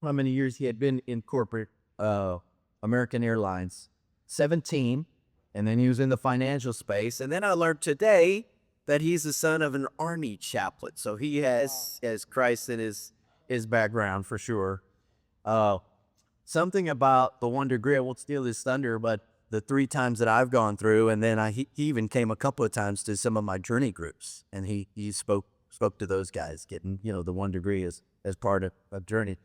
how many years he had been in corporate American Airlines. 17, and then he was in the financial space. And then I learned today that he's the son of an army chaplain, so he has Christ in his background for sure. Uh, Something about the one degree, I won't steal his thunder, but the 3 times that I've gone through, and then he even came a couple of times to some of my journey groups, and he spoke to those guys, getting the one degree as part of journey.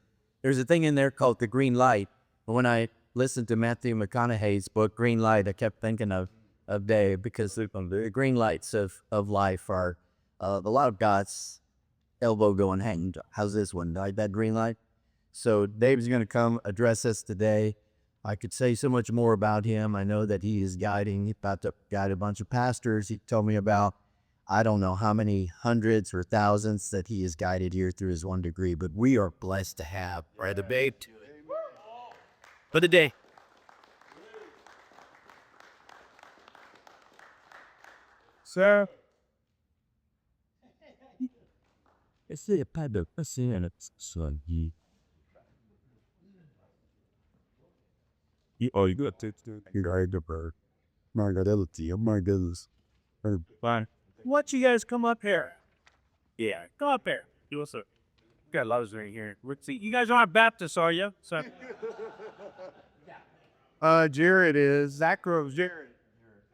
There's a thing in there called the green light. When I listened to Matthew McConaughey's book Green Light, I kept thinking of Dave, because the green lights of life are a lot of God's elbow going, hey, how's this one? Like that green light? So Dave's going to come address us today. I could say so much more about him. I know that he is about to guide a bunch of pastors. He told me about, I don't know how many hundreds or thousands that he has guided here through his one degree, but we are blessed to have Brother Babe for the day. Sir, Essayez pas de passer à la personne. oh, you got to guide the bird. My God, oh my goodness. Fine. Why don't you guys come up here? Yeah, come up here. You also got loves right here. See, you guys aren't Baptists, are you? So, Jared is. Zach Groves, Jared.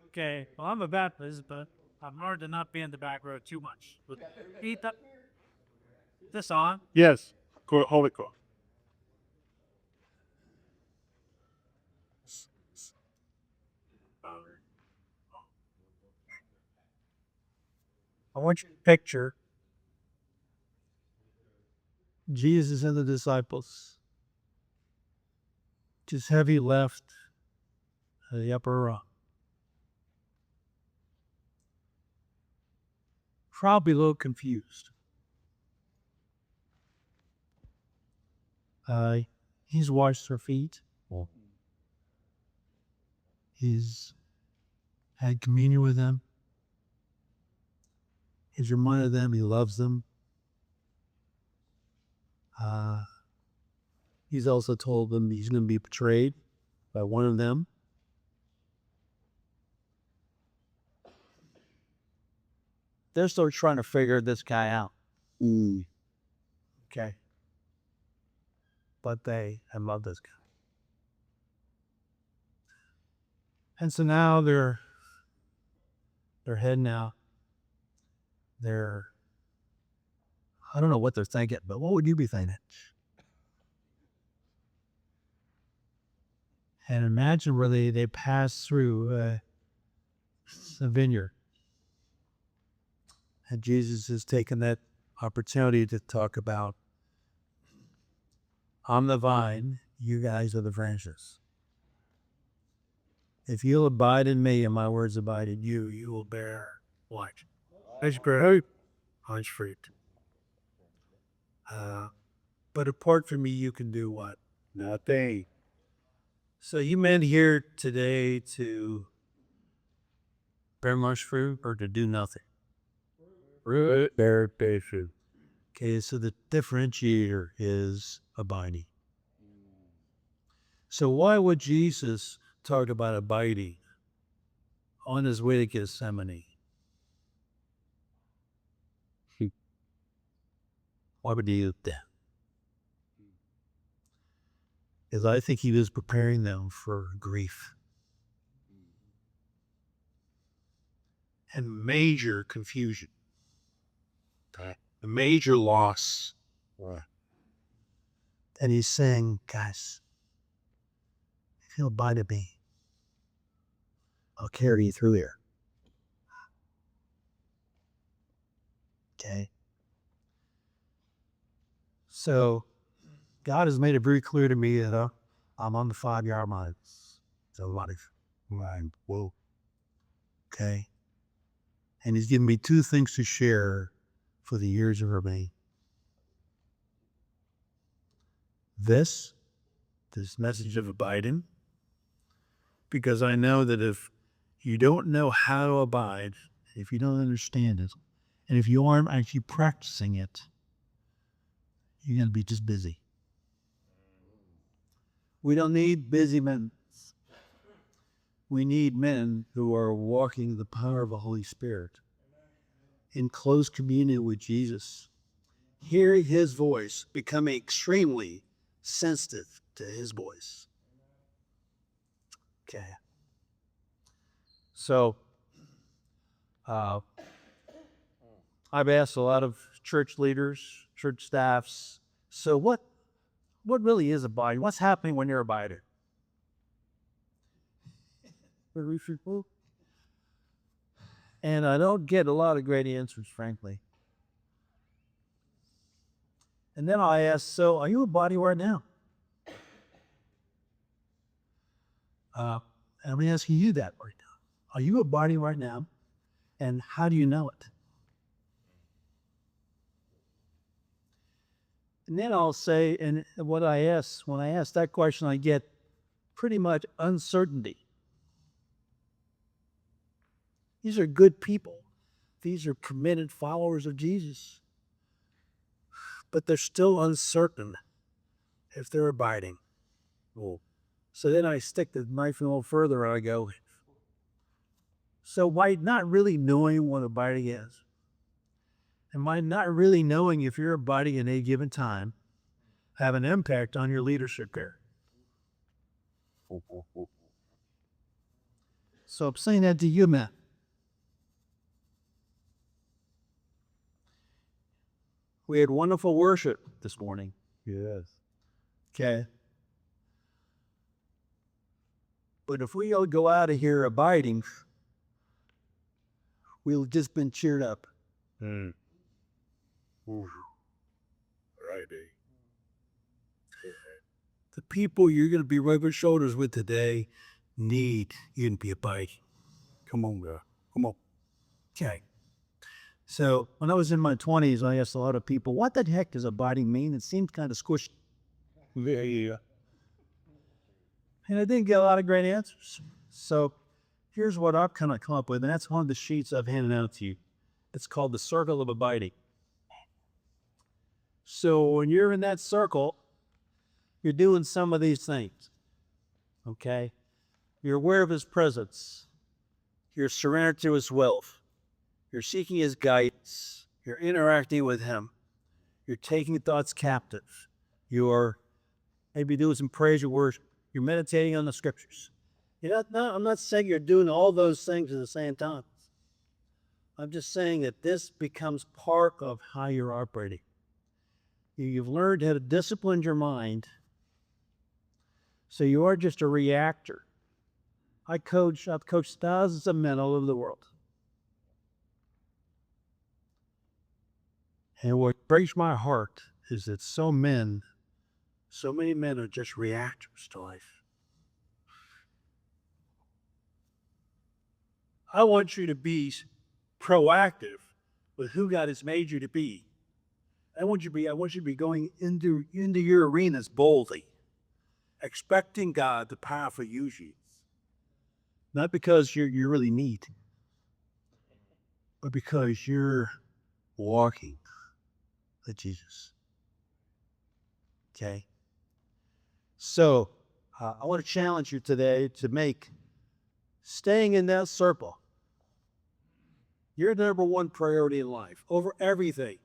okay. Well, I'm a Baptist, but I've learned to not be in the back row too much. Eat that. This on? Yes. Hold it, cool. I want you to picture Jesus and the disciples just heavy left the upper room. Probably a little confused. He's washed their feet. He's had communion with them. He's reminded them he loves them. He's also told them he's going to be betrayed by one of them. They're still trying to figure this guy out. Okay. But they love this guy. And so now they're heading out. I don't know what they're thinking, but what would you be thinking? And imagine where they pass through a vineyard. And Jesus has taken that opportunity to talk about, I'm the vine, you guys are the branches. If you'll abide in me and my words abide in you, you will bear what? Much fruit. Much fruit. But apart from me, you can do what? Nothing. So you meant here today to bear much fruit or to do nothing? Fruit. Bear fruit. Okay, so the differentiator is abiding. So why would Jesus talk about abiding on his way to Gethsemane? Why would he do that? Because I think he was preparing them for grief and major confusion, a major loss. And he's saying, guys, if you'll abide in me, I'll carry you through here. Okay? So God has made it very clear to me that I'm on the 5-yard line. It's a lot of line. Whoa. Okay? And he's given me 2 things to share for the years that remain. This message of abiding, because I know that if you don't know how to abide, if you don't understand it, and if you aren't actually practicing it, you're going to be just busy. We don't need busy men. We need men who are walking the power of the Holy Spirit in close communion with Jesus, hearing his voice, becoming extremely sensitive to his voice. Okay. So, I've asked a lot of church leaders, church staffs, so what really is abiding? What's happening when you're abiding? And I don't get a lot of great answers, frankly. And then I ask, so are you abiding right now? And I'm asking you that right now. Are you abiding right now? And how do you know it? And then I'll say, and when I ask that question, I get pretty much uncertainty. These are good people. These are committed followers of Jesus. But they're still uncertain if they're abiding. So then I stick the knife a little further and I go, so by not really knowing what abiding is, and by not really knowing if you're abiding in a given time, have an impact on your leadership there. So I'm saying that to you, man. We had wonderful worship this morning. Yes. Okay. But if we all go out of here abiding, we'll just been cheered up. Right. The people you're going to be rubbing shoulders with today need you to be abiding. Come on, guy. Come on. Okay. So when I was in my 20s, I asked a lot of people, what the heck does abiding mean? It seemed kind of squishy. Yeah. And I didn't get a lot of great answers. So here's what I've kind of come up with, and that's one of the sheets I've handed out to you. It's called the circle of abiding. So when you're in that circle, you're doing some of these things. Okay? You're aware of his presence. You're surrendered to his wealth. You're seeking his guidance. You're interacting with him. You're taking thoughts captive. You're maybe doing some praise or worship. You're meditating on the scriptures. I'm not saying you're doing all those things at the same time. I'm just saying that this becomes part of how you're operating. You've learned how to discipline your mind, so you are just a reactor. I've coached thousands of men all over the world. And what breaks my heart is that so many men are just reactors to life. I want you to be proactive with who God has made you to be. I want you to be going into your arenas boldly, expecting God to powerfully use you. Not because you're really neat, but because you're walking with Jesus. Okay? So, I want to challenge you today to make staying in that circle your number one priority in life over everything.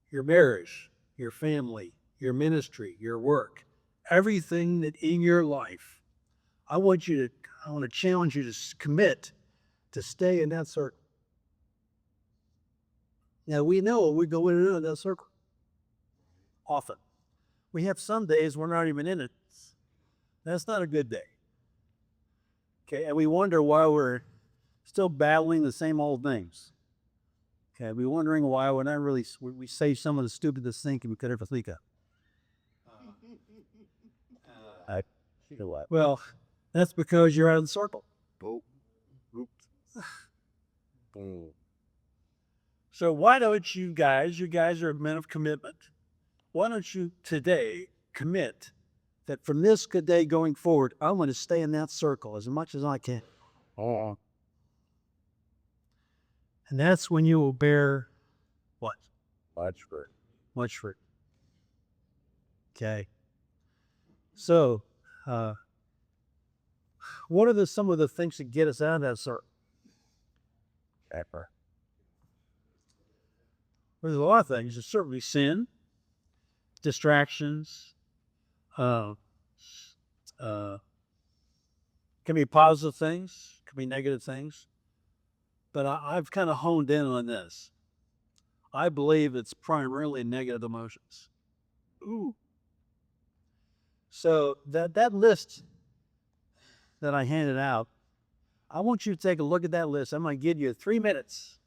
Your marriage, your family, your ministry, your work, everything that in your life, I want to challenge you to commit to stay in that circle. Now, we know we go in and out of that circle often. We have some days we're not even in it. That's not a good day. Okay, and we wonder why we're still battling the same old things. Okay, we're wondering why we're not really, we say some of the stupidest things we could ever think of. Well, that's because you're out of the circle. So why don't you guys are men of commitment. Why don't you today commit that from this day going forward, I'm going to stay in that circle as much as I can. Oh. And that's when you will bear what? Much fruit. Much fruit. Okay. So, what are some of the things that get us out of that circle? There's a lot of things. There's certainly sin, distractions, can be positive things, can be negative things. But I've kind of honed in on this. I believe it's primarily negative emotions. Ooh. So that list that I handed out, I want you to take a look at that list. I'm going to give you 3 minutes.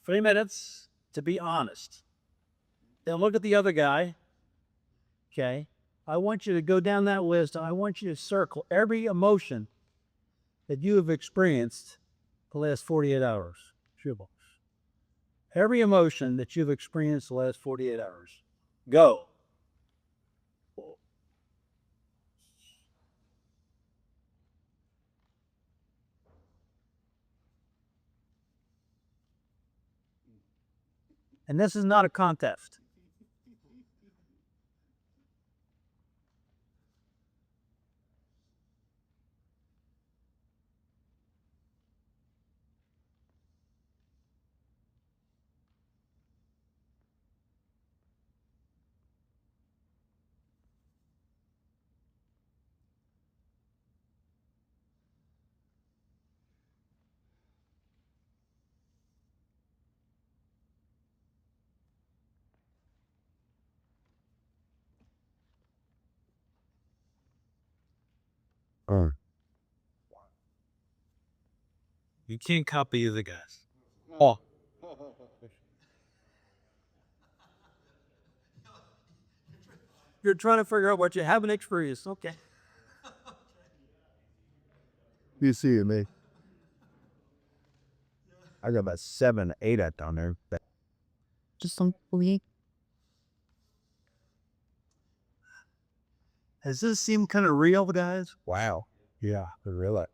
3 minutes to be honest. Then look at the other guy. Okay. I want you to go down that list. I want you to circle every emotion that you have experienced the last 48 hours. Every emotion that you've experienced the last 48 hours. Go. And this is not a contest. You can't copy the guys. Oh. You're trying to figure out what you haven't experienced. Okay. You see it, man. I got about 7, 8 out down there. Just don't believe. Does this seem kind of real, guys? Wow. Yeah, really.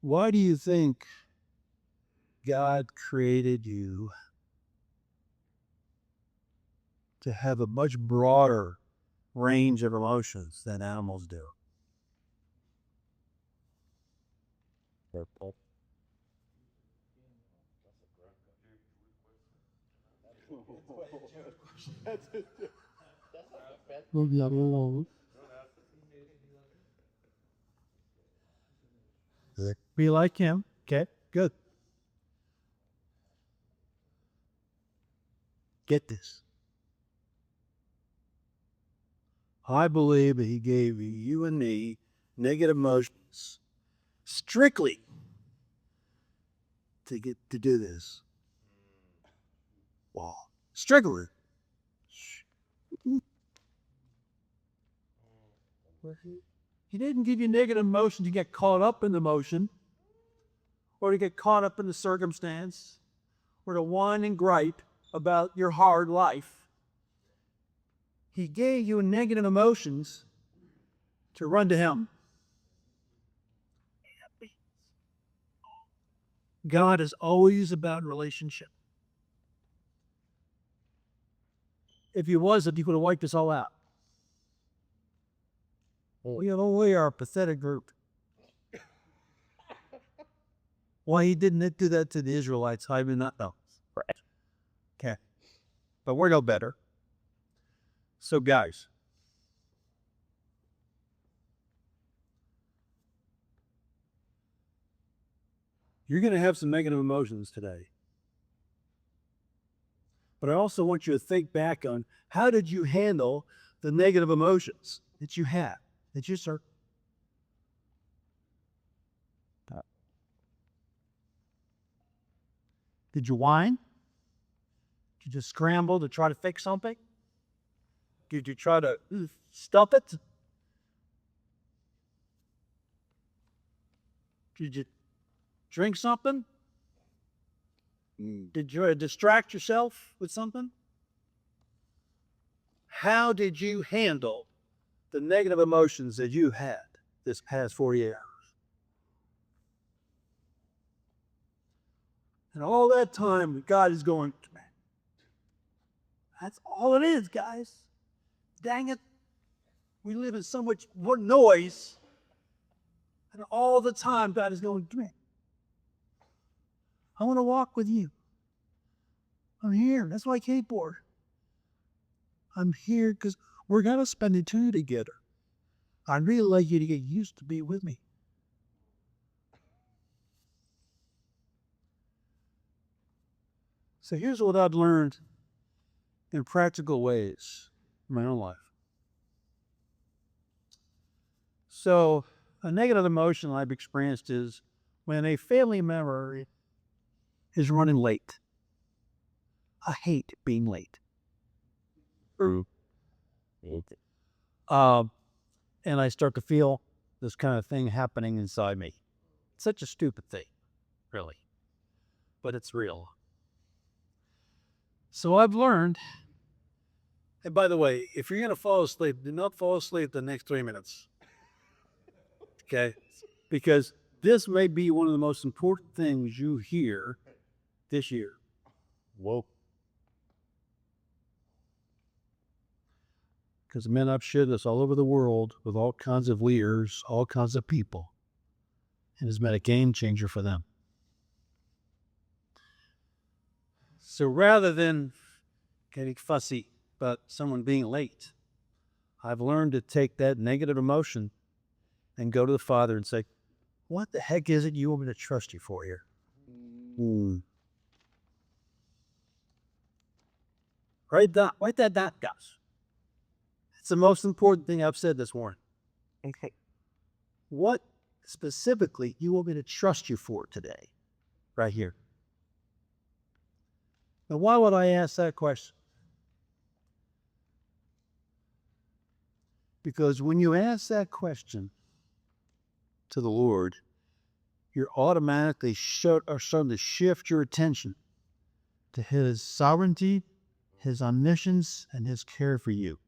Why do you think God created you to have a much broader range of emotions than animals do? Be like him. Okay, good. Get this. I believe that he gave you and me negative emotions strictly to get to do this. Wow. Strictly. He didn't give you negative emotions to get caught up in the emotion or to get caught up in the circumstance or to whine and gripe about your hard life. He gave you negative emotions to run to him. God is always about relationship. If he wasn't, he would have wiped us all out. We are a pathetic group. Why he didn't do that to the Israelites, I do not know. Right. Okay. But we're no better. So guys, you're going to have some negative emotions today. But I also want you to think back on how did you handle the negative emotions that you had, that you sir. Did you whine? Did you just scramble to try to fix something? Did you try to stuff it? Did you drink something? Did you distract yourself with something? How did you handle the negative emotions that you had this past 48 hours? And all that time, God is going, That's all it is, guys. Dang it. We live in so much more noise, and all the time God is going, "Come here. I want to walk with you. I'm here. That's why I came for. I'm here because we're going to spend eternity together. I'd really like you to get used to be with me." So here's what I've learned in practical ways in my own life. So a negative emotion I've experienced is when a family member is running late. I hate being late. And I start to feel this kind of thing happening inside me. It's such a stupid thing, really, but it's real. So I've learned, and by the way, if you're going to fall asleep, do not fall asleep the next 3 minutes. Okay? Because this may be one of the most important things you hear this year. Whoa. Because men, I've shared this all over the world with all kinds of leaders, all kinds of people, and it's been a game changer for them. So rather than getting fussy about someone being late, I've learned to take that negative emotion and go to the Father and say, "What the heck is it you want me to trust you for here?" Write that down, guys. It's the most important thing I've said this morning. Okay. What specifically you want me to trust you for today? Right here. Now, why would I ask that question? Because when you ask that question to the Lord, you're automatically starting to shift your attention to His sovereignty, His omniscience, and His care for you.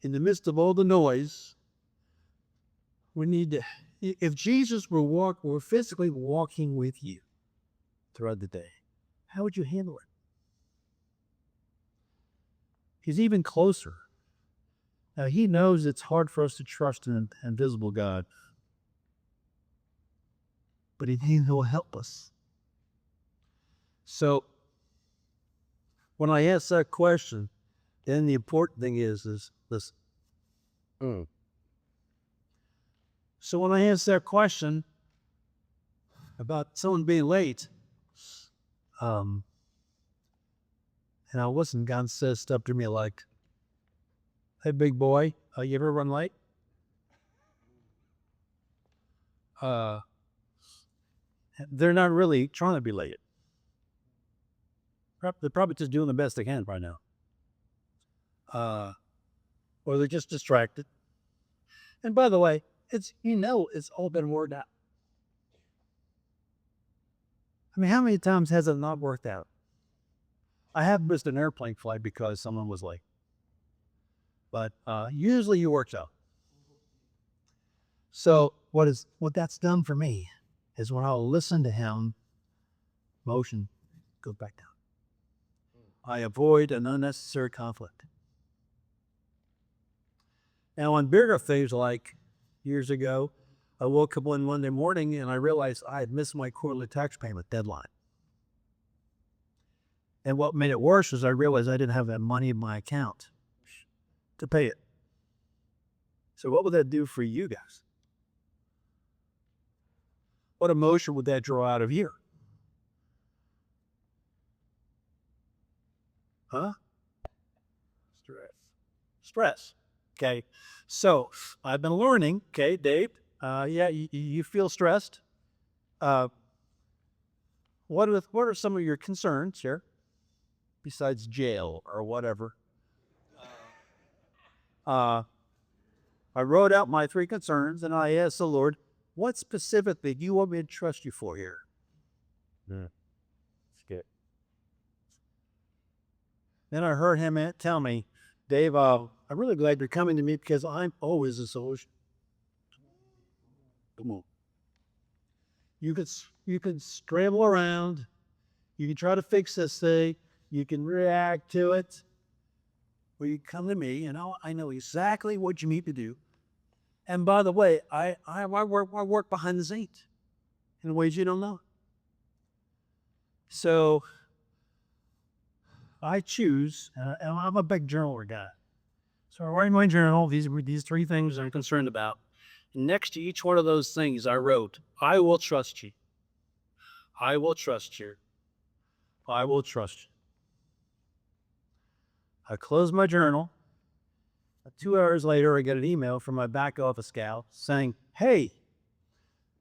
In the midst of all the noise, we need to, if Jesus were physically walking with you throughout the day, how would you handle it? He's even closer. Now, He knows it's hard for us to trust an invisible God, but He'll help us. So, when I ask that question, then the important thing is listen. So when I ask that question about someone being late, and all of a sudden God says stuff to me like, "Hey, big boy, you ever run late?" They're not really trying to be late. They're probably just doing the best they can right now. Or they're just distracted. And by the way, it's all been worked out. I mean, how many times has it not worked out? I have missed an airplane flight because someone was late. But usually it works out. So what that's done for me is when I'll listen to Him, motion goes back down. I avoid an unnecessary conflict. Now, on bigger things like years ago, I woke up one Monday morning and I realized I had missed my quarterly tax payment deadline. And what made it worse is I realized I didn't have that money in my account to pay it. So what would that do for you guys? What emotion would that draw out of here? Huh? Stress. Okay. So I've been learning. Okay, Dave. Yeah, you feel stressed. What are some of your concerns here, besides jail or whatever? I wrote out my 3 concerns and I asked the Lord, "What specifically do you want me to trust you for here?" That's good. Then I heard Him tell me, "Dave, I'm really glad you're coming to me because I'm always a solution. Come on. You could scramble around. You can try to fix this thing. You can react to it. Or you come to me, and I know exactly what you need to do. And by the way, I work behind the scenes in ways you don't know. So I choose, and I'm a big journaler guy. So I write in my journal these three things I'm concerned about. And next to each one of those things, I wrote, I will trust you. I will trust you. I will trust you. I close my journal. 2 hours later, I get an email from my back office gal saying, hey,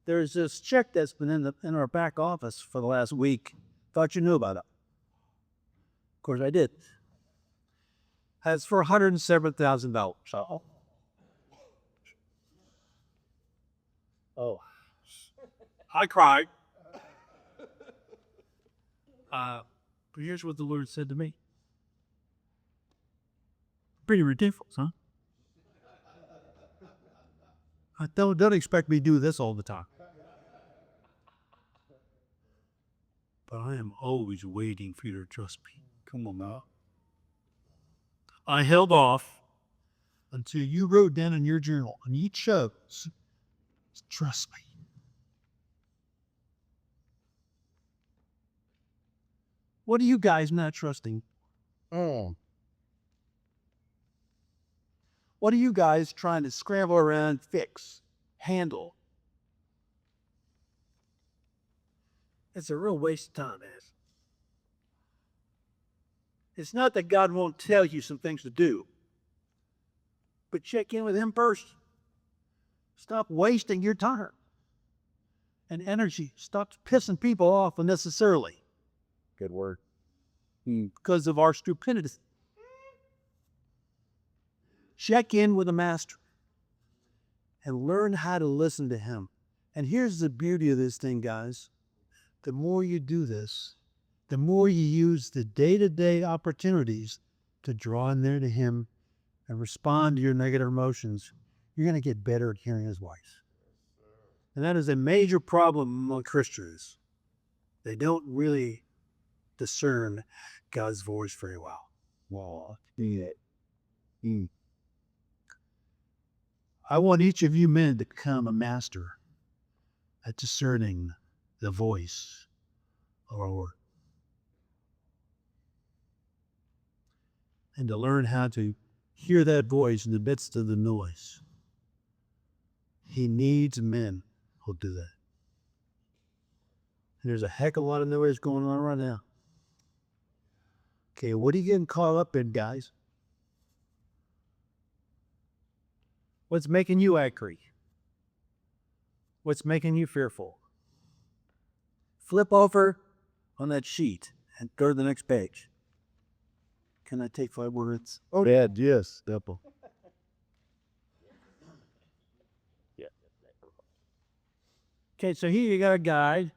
there's this check that's been in our back office for the last week. Thought you knew about it. Of course, I did. It's for $107,000. Oh. I cried. But here's what the Lord said to me. Pretty ridiculous, huh? Don't expect me to do this all the time. But I am always waiting for you to trust me. Come on now. I held off until you wrote down in your journal, and you chose to trust me. What are you guys not trusting? What are you guys trying to scramble around, fix, handle? It's a real waste of time, man. It's not that God won't tell you some things to do, but check in with Him first. Stop wasting your time and energy. Stop pissing people off unnecessarily. Good word. Because of our stupidity. Check in with the Master and learn how to listen to Him. And here's the beauty of this thing, guys. The more you do this, the more you use the day-to-day opportunities to draw in there to Him and respond to your negative emotions, you're going to get better at hearing His voice. And that is a major problem among Christians. They don't really discern God's voice very well. Wow. Yeah. I want each of you men to become a master at discerning the voice of our Lord. And to learn how to hear that voice in the midst of the noise. He needs men who'll do that. And there's a heck of a lot of noise going on right now. Okay, what are you getting caught up in, guys? What's making you angry? What's making you fearful? Flip over on that sheet and go to the next page. Can I take 5 words? Oh, Dad, yes, Apple. Okay, so here you got a guy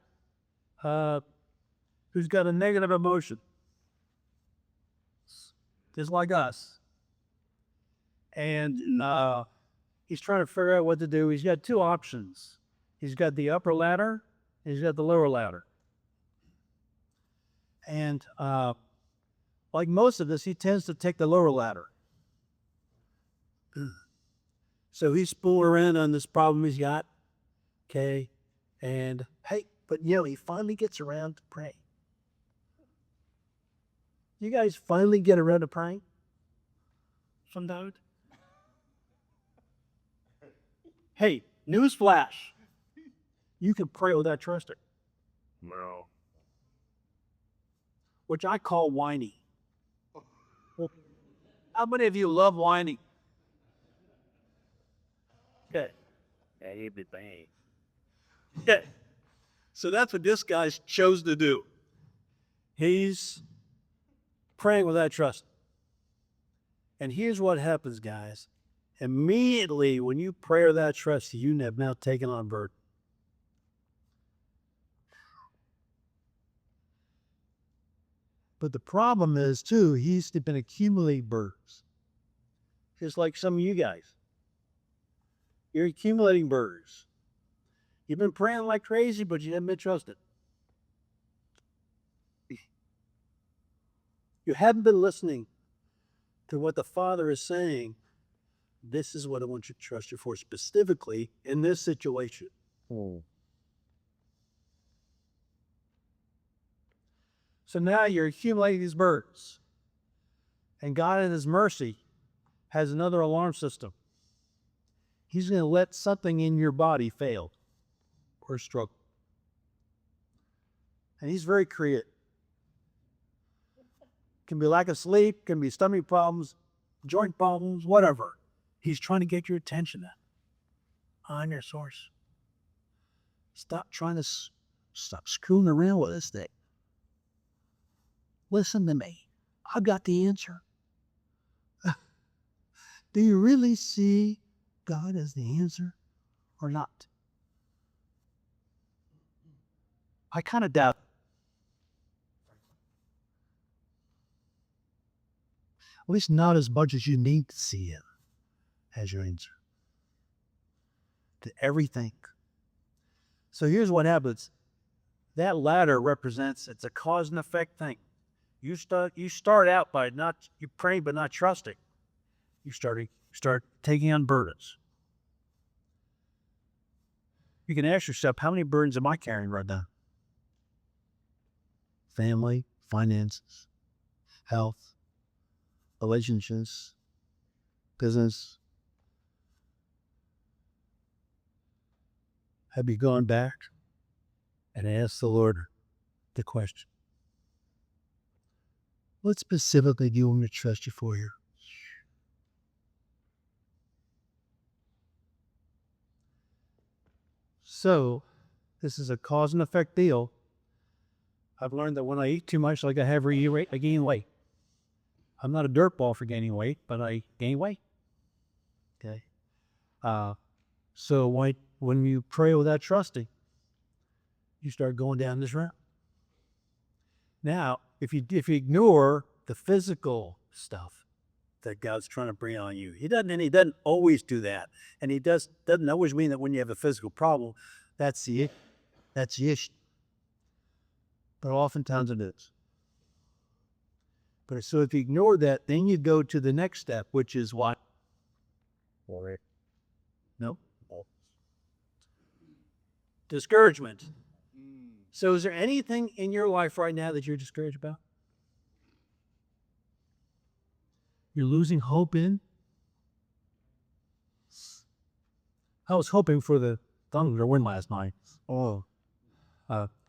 who's got a negative emotion, just like us. And he's trying to figure out what to do. He's got 2 options. He's got the upper ladder, and he's got the lower ladder. And like most of us, he tends to take the lower ladder. So he's spooling around on this problem he's got. Okay. And hey, but he finally gets around to praying. You guys finally get around to praying? Sometimes. Hey, newsflash. You can pray without trusting. No. Which I call whining. Well, how many of you love whining? Okay. Okay. So that's what this guy chose to do. He's praying without trust. And here's what happens, guys. Immediately when you pray without trust, you have now taken on burden. But the problem is, too, he's been accumulating burdens. Just like some of you guys. You're accumulating burdens. You've been praying like crazy, but you haven't been trusted. you haven't been listening to what the Father is saying, this is what I want you to trust you for specifically in this situation. So now you're accumulating these burdens. And God in his mercy has another alarm system. He's going to let something in your body fail or struggle. And he's very creative. Can be lack of sleep, can be stomach problems, joint problems, whatever. He's trying to get your attention on your source. Stop trying to stop screwing around with this thing. Listen to me. I've got the answer. Do you really see God as the answer or not? I kind of doubt. At least not as much as you need to see him as your answer to everything. So here's what happens. That ladder represents, it's a cause and effect thing. You start out by you praying but not trusting. You start taking on burdens. You can ask yourself, how many burdens am I carrying right now? Family, finances, health, relationships, business. Have you gone back and asked the Lord the question? What specifically do you want me to trust you for here? So, this is a cause and effect deal. I've learned that when I eat too much, like I have I gain weight. I'm not a dirtball for gaining weight, but I gain weight. Okay. So when you pray without trusting, you start going down this route. Now, if you ignore the physical stuff that God's trying to bring on you, He doesn't always do that, and He doesn't always mean that when you have a physical problem, that's the issue. But oftentimes it is. But so if you ignore that, then you go to the next step, which is what? No. Discouragement. So is there anything in your life right now that you're discouraged about? You're losing hope in? I was hoping for the Thunder to win last night. I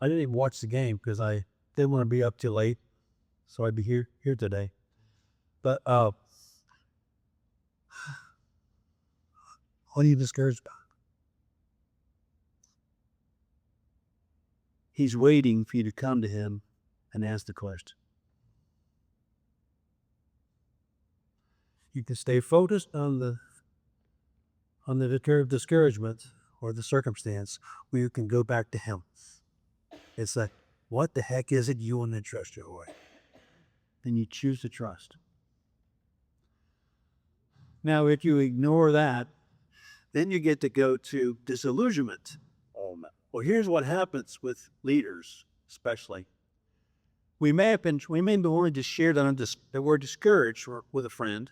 didn't even watch the game because I didn't want to be up too late, so I'd be here today. But what are you discouraged about? He's waiting for you to come to him and ask the question. You can stay focused on the discouragement or the circumstance, or you can go back to him. It's like, what the heck is it you want to trust your way? Then you choose to trust. Now, if you ignore that, then you get to go to disillusionment. Well, here's what happens with leaders, especially. We may be willing to share that we're discouraged with a friend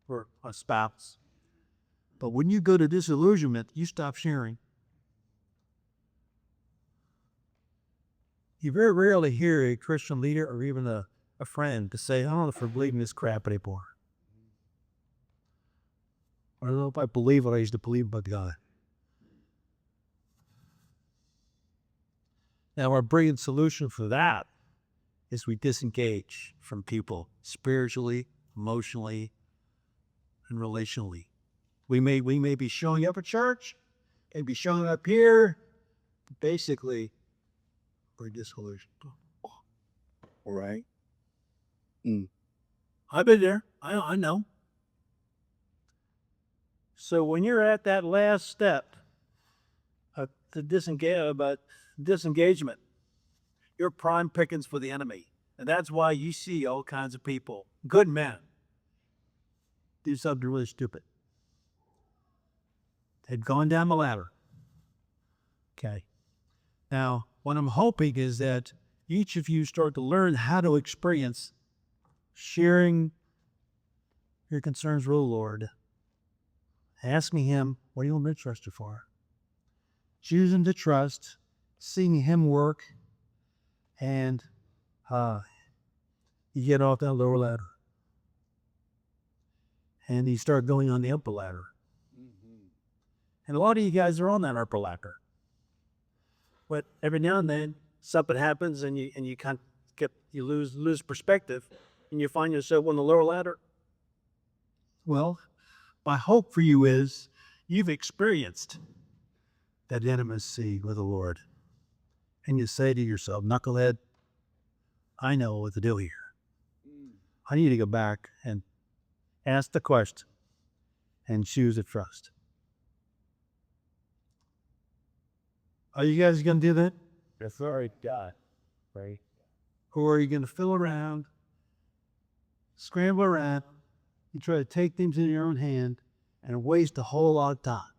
or a spouse. But when you go to disillusionment, you stop sharing. You very rarely hear a Christian leader or even a friend to say, I don't know if I believe in this crap anymore. I don't know if I believe what I used to believe about God. Now, our brilliant solution for that is we disengage from people spiritually, emotionally, and relationally. We may be showing up at church, and be showing up here. Basically, we're disillusioned. All right. I've been there. I know. So when you're at that last step of the disengagement, you're prime pickings for the enemy. And that's why you see all kinds of people, good men, do something really stupid. They'd gone down the ladder. Okay. Now, what I'm hoping is that each of you start to learn how to experience sharing your concerns with the Lord, asking Him, what do you want me to trust you for? Choosing to trust, seeing Him work, and you get off that lower ladder. And you start going on the upper ladder. And a lot of you guys are on that upper ladder. But every now and then, something happens and you kind of lose perspective, and you find yourself on the lower ladder. Well, my hope for you is you've experienced that intimacy with the Lord. And you say to yourself, knucklehead, I know what to do here. I need to go back and ask the question and choose to trust. Are you guys going to do that? That's already done, right? Or are you going to fill around, scramble around, and try to take things in your own hand and waste a whole lot of time?